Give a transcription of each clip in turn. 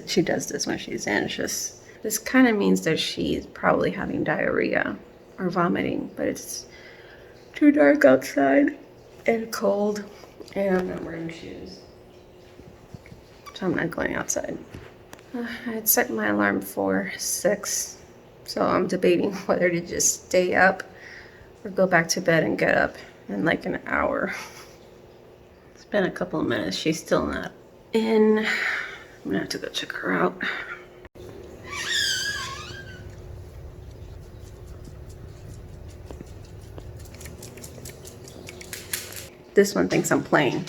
She does this when she's anxious. This kind of means that she's probably having diarrhea or vomiting, but it's too dark outside and cold, and I'm not wearing shoes, so I'm not going outside. I had set my alarm for 6, so I'm debating whether to just stay up or go back to bed and get up in like an hour. It's been a couple of minutes. She's still not in. I'm gonna have to go check her out. This one thinks I'm playing.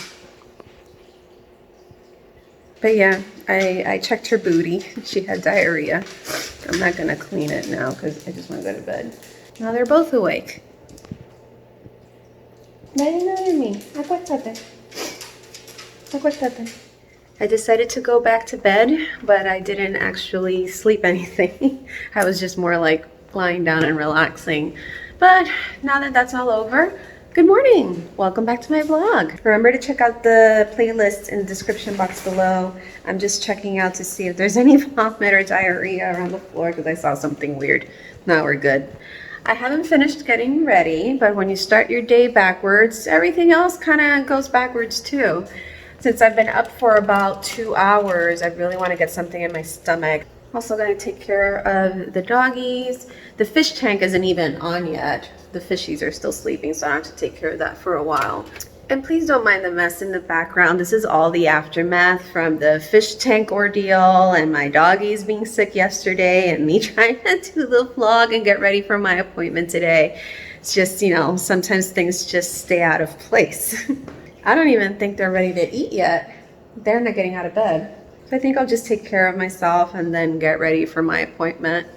But yeah, I checked her booty. She had diarrhea. I'm not gonna clean it now because I just want to go to bed. Now they're both awake. Acuéstate. I decided to go back to bed, but I didn't actually sleep anything. I was just more like lying down and relaxing. But now that that's all over, good morning. Welcome back to my vlog. Remember to check out the playlist in the description box below. I'm just checking out to see if there's any vomit or diarrhea around the floor because I saw something weird. Now we're good. I haven't finished getting ready, but when you start your day backwards, everything else kind of goes backwards too. Since I've been up for about 2 hours, I really want to get something in my stomach. Also going to take care of the doggies. The fish tank isn't even on yet. The fishies are still sleeping, so I have to take care of that for a while. And please don't mind the mess in the background. This is all the aftermath from the fish tank ordeal and my doggies being sick yesterday and me trying to do the vlog and get ready for my appointment today. It's just, you know, sometimes things just stay out of place. I don't even think they're ready to eat yet. They're not getting out of bed. So I think I'll just take care of myself and then get ready for my appointment.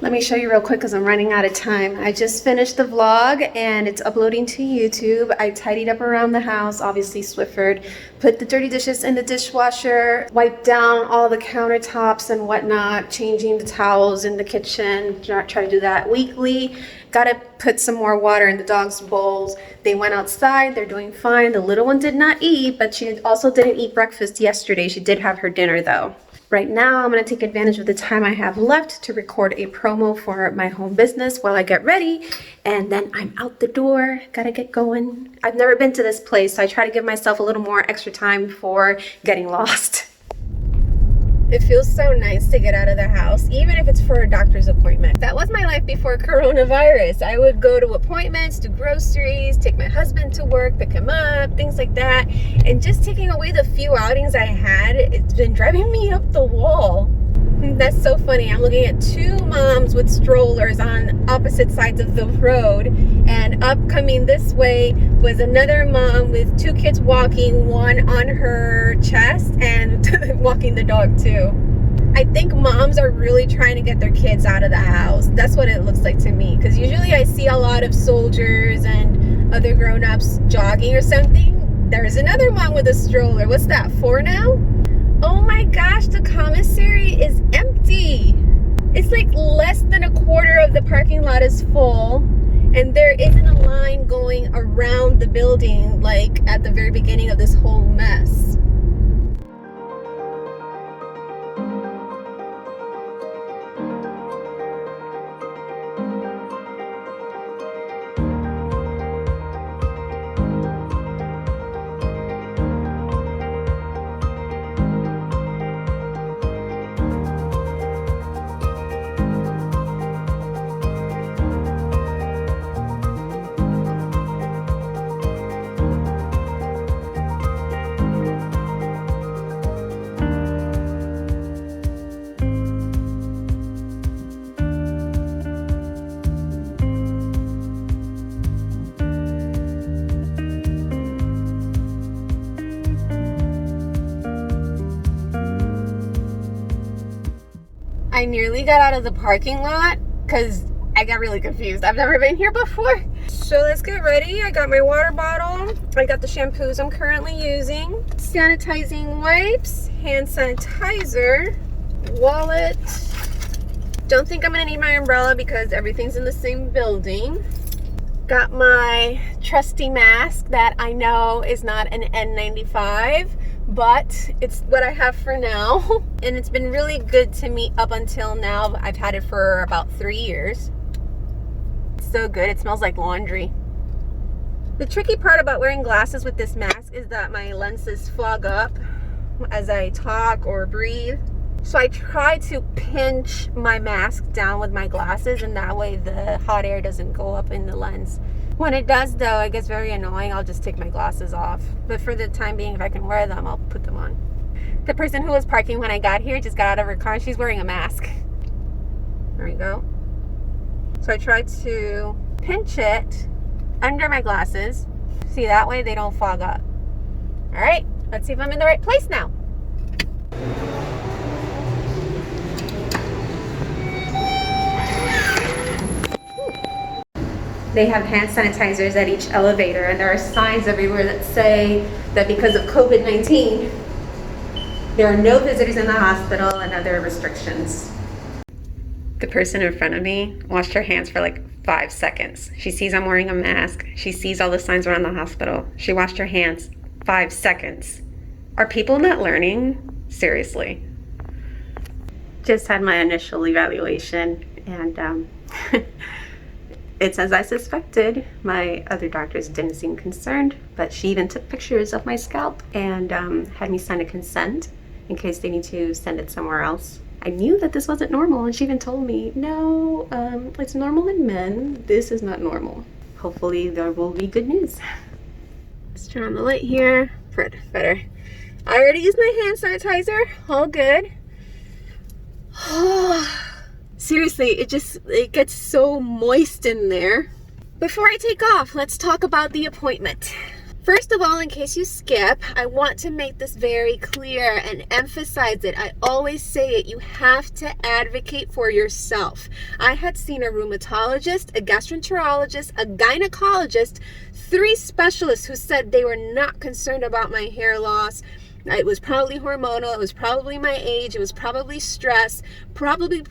Let me show you real quick because I'm running out of time. I just finished the vlog and it's uploading to YouTube. I tidied up around the house, obviously Swiffered, put the dirty dishes in the dishwasher, wiped down all the countertops and whatnot, changing the towels in the kitchen, try to do that weekly. Gotta put some more water in the dogs' bowls. They went outside, they're doing fine. The little one did not eat, but she also didn't eat breakfast yesterday. She did have her dinner though. Right now, I'm gonna take advantage of the time I have left to record a promo for my home business while I get ready, and then I'm out the door, gotta get going. I've never been to this place, so I try to give myself a little more extra time before getting lost. It feels so nice to get out of the house, even if it's for a doctor's appointment. That was my life before coronavirus. I would go to appointments, do groceries, take my husband to work, pick him up, things like that. And just taking away the few outings I had, it's been driving me up the wall. That's so funny. I'm looking at 2 moms with strollers on opposite sides of the road, and up coming this way was another mom with 2 kids walking, one on her chest and walking the dog too. I think moms are really trying to get their kids out of the house. That's what it looks like to me, because usually I see a lot of soldiers and other grown-ups jogging or something. There's another mom with a stroller. What's that, 4 now? Oh my gosh, the commissary is empty. It's like less than a quarter of the parking lot is full, and there isn't a line going around the building like at the very beginning of this whole mess. I nearly got out of the parking lot because I got really confused. I've never been here before. So let's get ready. I got my water bottle. I got the shampoos I'm currently using. Sanitizing wipes, hand sanitizer, wallet. Don't think I'm gonna need my umbrella because everything's in the same building. Got my trusty mask that I know is not an N95, but it's what I have for now. And it's been really good to me up until now. I've had it for about 3 years. It's so good, it smells like laundry. The tricky part about wearing glasses with this mask is that my lenses fog up as I talk or breathe. So I try to pinch my mask down with my glasses, and that way the hot air doesn't go up in the lens. When it does though, it gets very annoying. I'll just take my glasses off. But for the time being, if I can wear them, I'll put them on. The person who was parking when I got here just got out of her car and she's wearing a mask. There we go. So I try to pinch it under my glasses. See, that way they don't fog up. All right, let's see if I'm in the right place now. They have hand sanitizers at each elevator, and there are signs everywhere that say that because of COVID-19, there are no visitors in the hospital and other restrictions. The person in front of me washed her hands for like 5 seconds. She sees I'm wearing a mask. She sees all the signs around the hospital. She washed her hands 5 seconds. Are people not learning? Seriously. Just had my initial evaluation, and it's as I suspected. My other doctors didn't seem concerned, but she even took pictures of my scalp and had me sign a consent in case they need to send it somewhere else. I knew that this wasn't normal, and she even told me, no, it's normal in men. This is not normal. Hopefully there will be good news. Let's turn on the light here. Better. I already used my hand sanitizer. All good. Seriously, it gets so moist in there. Before I take off, let's talk about the appointment. First of all, in case you skip, I want to make this very clear and emphasize it. I always say it, you have to advocate for yourself. I had seen a rheumatologist, a gastroenterologist, a gynecologist, 3 specialists who said they were not concerned about my hair loss. It was probably hormonal, it was probably my age, it was probably stress, probably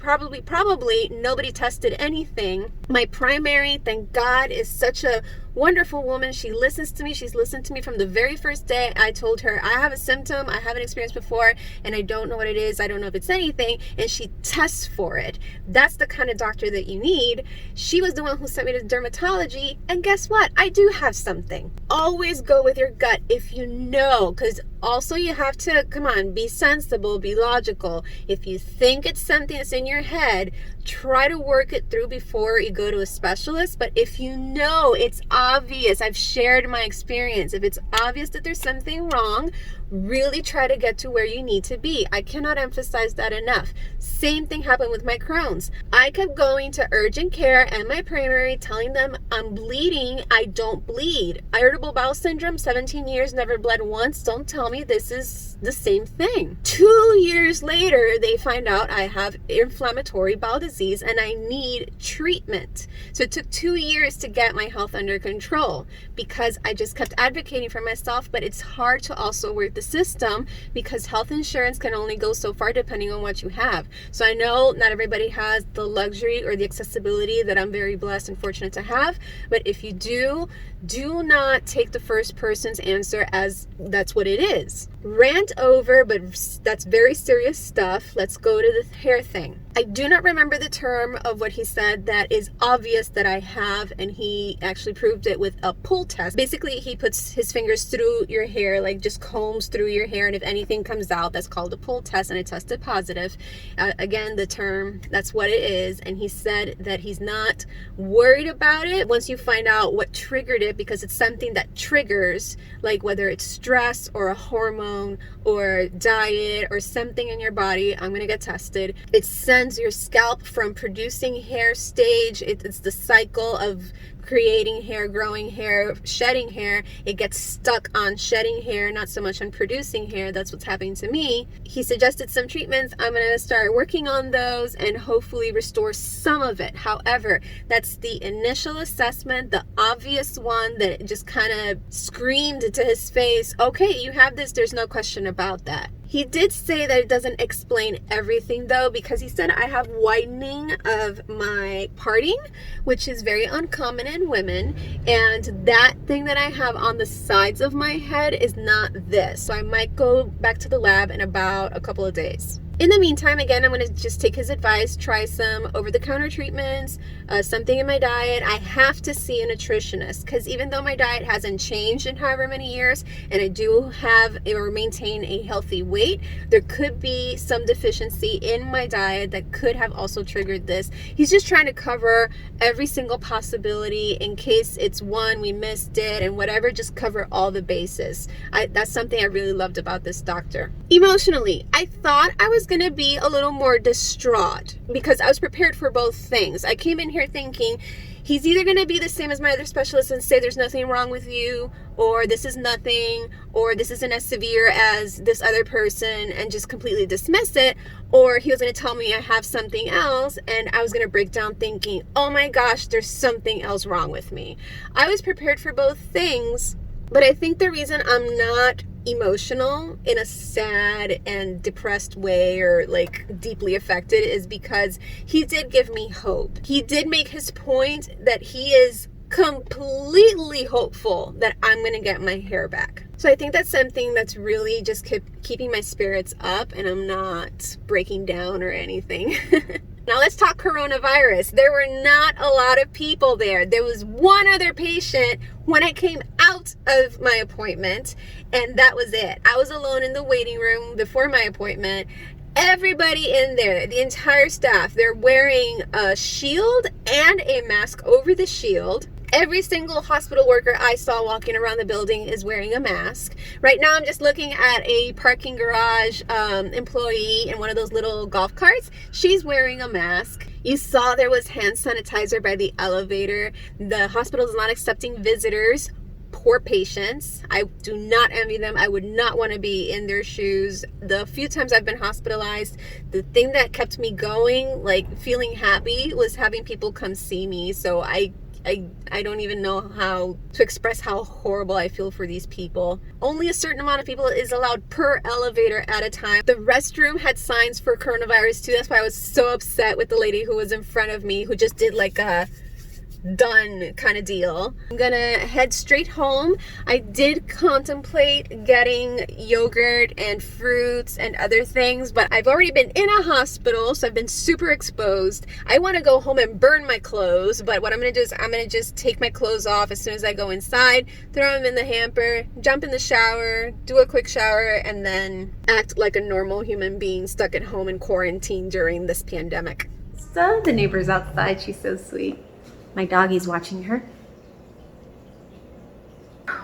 nobody tested anything. My primary, thank God, is such a wonderful woman. She listens to me. She's listened to me from the very first day. I told her I have a symptom I haven't experienced before and I don't know what it is. I don't know if it's anything, and she tests for it. That's the kind of doctor that you need. She was the one who sent me to dermatology, and guess what? I do have something. Always go with your gut if you know, because also you have to, come on, be sensible, be logical. If you think it's something that's in your head, try to work it through before you go to a specialist. But if you know it's obvious, I've shared my experience, if it's obvious that there's something wrong, really try to get to where you need to be. I cannot emphasize that enough. Same thing happened with my Crohn's. I kept going to urgent care and my primary, telling them I'm bleeding. I don't bleed. Irritable bowel syndrome, 17 years, never bled once. Don't tell me this is the same thing. 2 years later, they find out I have inflammatory bowel disease and I need treatment. So it took 2 years to get my health under control because I just kept advocating for myself. But it's hard to also work the system because health insurance can only go so far depending on what you have. So I know not everybody has the luxury or the accessibility that I'm very blessed and fortunate to have. But if you do not take the first person's answer as that's what it is. Rant over, but that's very serious stuff. Let's go to the hair thing. I do not remember the term of what he said that is obvious that I have, and he actually proved it with a pull test. Basically, he puts his fingers through your hair, like just combs through your hair, and if anything comes out, that's called a pull test, and it tested positive. Again, the term, that's what it is, and he said that he's not worried about it once you find out what triggered it, because it's something that triggers, like whether it's stress or a hormone or diet or something in your body. I'm gonna get tested. It sends prevents your scalp from producing hair stage. It's the cycle of creating hair, growing hair, shedding hair. It gets stuck on shedding hair, not so much on producing hair. That's what's happening to me. He suggested some treatments. I'm going to start working on those and hopefully restore some of it. However, that's the initial assessment, the obvious one that just kind of screamed to his face, okay, you have this, there's no question about that. He did say that it doesn't explain everything though, because he said I have widening of my parting, which is very uncommon in women, and that thing that I have on the sides of my head is not this. So I might go back to the lab in about a couple of days. In the meantime, again, I'm going to just take his advice, try some over-the-counter treatments, something in my diet. I have to see a nutritionist, because even though my diet hasn't changed in however many years, and I do have or maintain a healthy weight, there could be some deficiency in my diet that could have also triggered this. He's just trying to cover every single possibility in case it's one, we missed it, and whatever, just cover all the bases. That's something I really loved about this doctor. Emotionally, I thought I was going to be a little more distraught because I was prepared for both things. I came in here thinking he's either going to be the same as my other specialists and say there's nothing wrong with you, or this is nothing, or this isn't as severe as this other person, and just completely dismiss it, or he was going to tell me I have something else, and I was going to break down thinking, oh my gosh, there's something else wrong with me. I was prepared for both things, but I think the reason I'm not emotional in a sad and depressed way or like deeply affected is because he did give me hope. He did make his point that he is completely hopeful that I'm going to get my hair back. So I think that's something that's really just keeping my spirits up, and I'm not breaking down or anything. Now let's talk coronavirus. There were not a lot of people there. There was one other patient when I came out of my appointment, and that was it. I was alone in the waiting room before my appointment. Everybody in there, the entire staff, they're wearing a shield and a mask over the shield. Every single hospital worker I saw walking around the building is wearing a mask. Right now, I'm just looking at a parking garage employee in one of those little golf carts. She's wearing a mask. You saw there was hand sanitizer by the elevator. The hospital is not accepting visitors. Poor patients. I do not envy them. I would not want to be in their shoes. The few times I've been hospitalized, the thing that kept me going, like feeling happy, was having people come see me. So I don't even know how to express how horrible I feel for these people. Only a certain amount of people is allowed per elevator at a time. The restroom had signs for coronavirus too. That's why I was so upset with the lady who was in front of me, who just did like a done kind of deal. I'm gonna head straight home. I did contemplate getting yogurt and fruits and other things, but I've already been in a hospital, so I've been super exposed. I want to go home and burn my clothes, but what I'm gonna do is I'm gonna just take my clothes off as soon as I go inside, throw them in the hamper, jump in the shower, do a quick shower, and then act like a normal human being stuck at home in quarantine during this pandemic. So the neighbor's outside. She's so sweet. My doggy's watching her.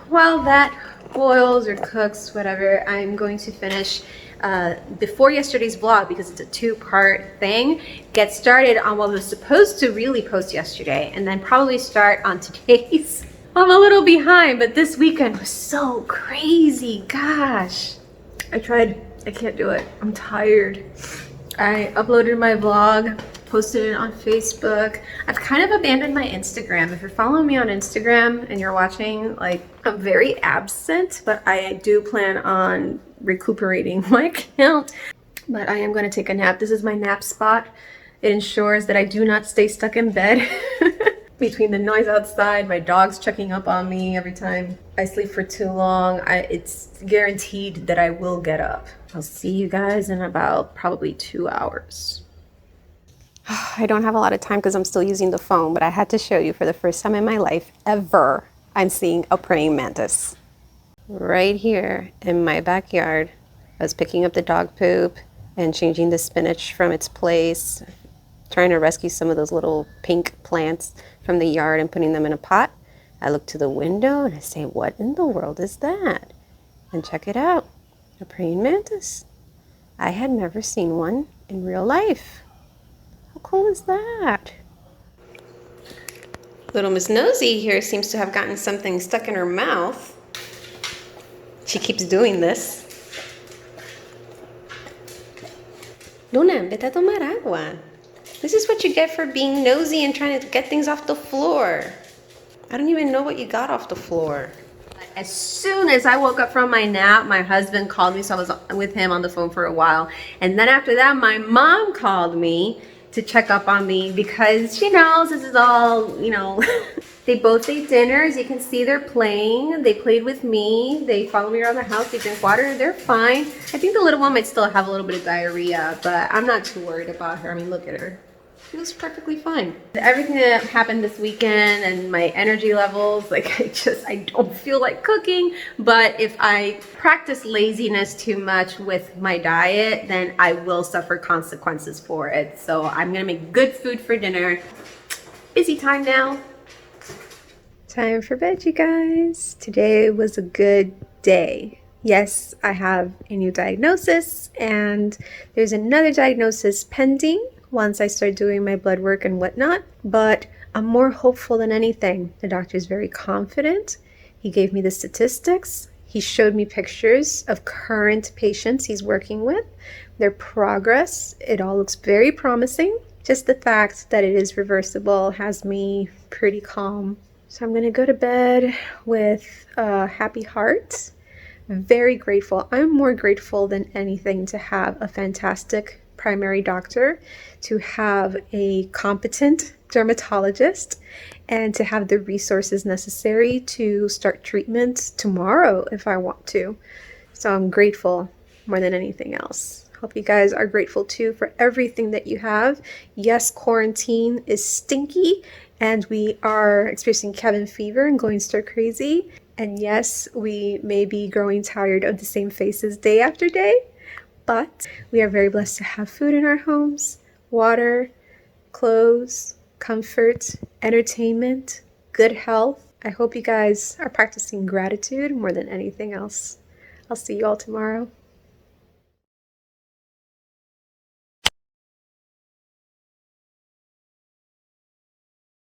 While that boils or cooks, whatever, I'm going to finish before yesterday's vlog, because it's a two-part thing. Get started on what was supposed to really post yesterday, and then probably start on today's. I'm a little behind, but this weekend was so crazy. Gosh. I can't do it. I'm tired. I uploaded my vlog, posted it on Facebook. I've kind of abandoned my Instagram. If you're following me on Instagram and you're watching, like, I'm very absent, but I do plan on recuperating my account. But I am going to take a nap. This is my nap spot. It ensures that I do not stay stuck in bed. Between the noise outside, my dog's checking up on me every time I sleep for too long, it's guaranteed that I will get up. I'll see you guys in about probably 2 hours. I don't have a lot of time because I'm still using the phone, but I had to show you, for the first time in my life ever, I'm seeing a praying mantis. Right here in my backyard, I was picking up the dog poop and changing the spinach from its place, trying to rescue some of those little pink plants from the yard and putting them in a pot. I look to the window and I say, what in the world is that? And check it out, a praying mantis. I had never seen one in real life. How cool is that? Little Miss Nosy here seems to have gotten something stuck in her mouth. She keeps doing this. Luna, vete a tomar agua. This is what you get for being nosy and trying to get things off the floor. I don't even know what you got off the floor. As soon as I woke up from my nap, my husband called me, so I was with him on the phone for a while. And then after that, my mom called me to check up on me because she knows this is all, They both ate dinner. As you can see, they're playing. They played with me. They follow me around the house. They drink water. They're fine. I think the little one might still have a little bit of diarrhea, but I'm not too worried about her. I mean, look at her. She was perfectly fine. Everything that happened this weekend and my energy levels, I don't feel like cooking. But if I practice laziness too much with my diet, then I will suffer consequences for it. So I'm gonna make good food for dinner. Busy time now. Time for bed, you guys. Today was a good day. Yes, I have a new diagnosis, and there's another diagnosis pending once I start doing my blood work and whatnot, but I'm more hopeful than anything. The doctor is very confident. He gave me the statistics. He showed me pictures of current patients he's working with, their progress. It all looks very promising. Just the fact that it is reversible has me pretty calm. So I'm gonna go to bed with a happy heart. Very grateful. I'm more grateful than anything to have a fantastic primary doctor, to have a competent dermatologist, and to have the resources necessary to start treatment tomorrow if I want to. So I'm grateful more than anything else. Hope you guys are grateful too for everything that you have. Yes, quarantine is stinky and we are experiencing cabin fever and going stir crazy. And yes, we may be growing tired of the same faces day after day, but we are very blessed to have food in our homes, water, clothes, comfort, entertainment, good health. I hope you guys are practicing gratitude more than anything else. I'll see you all tomorrow.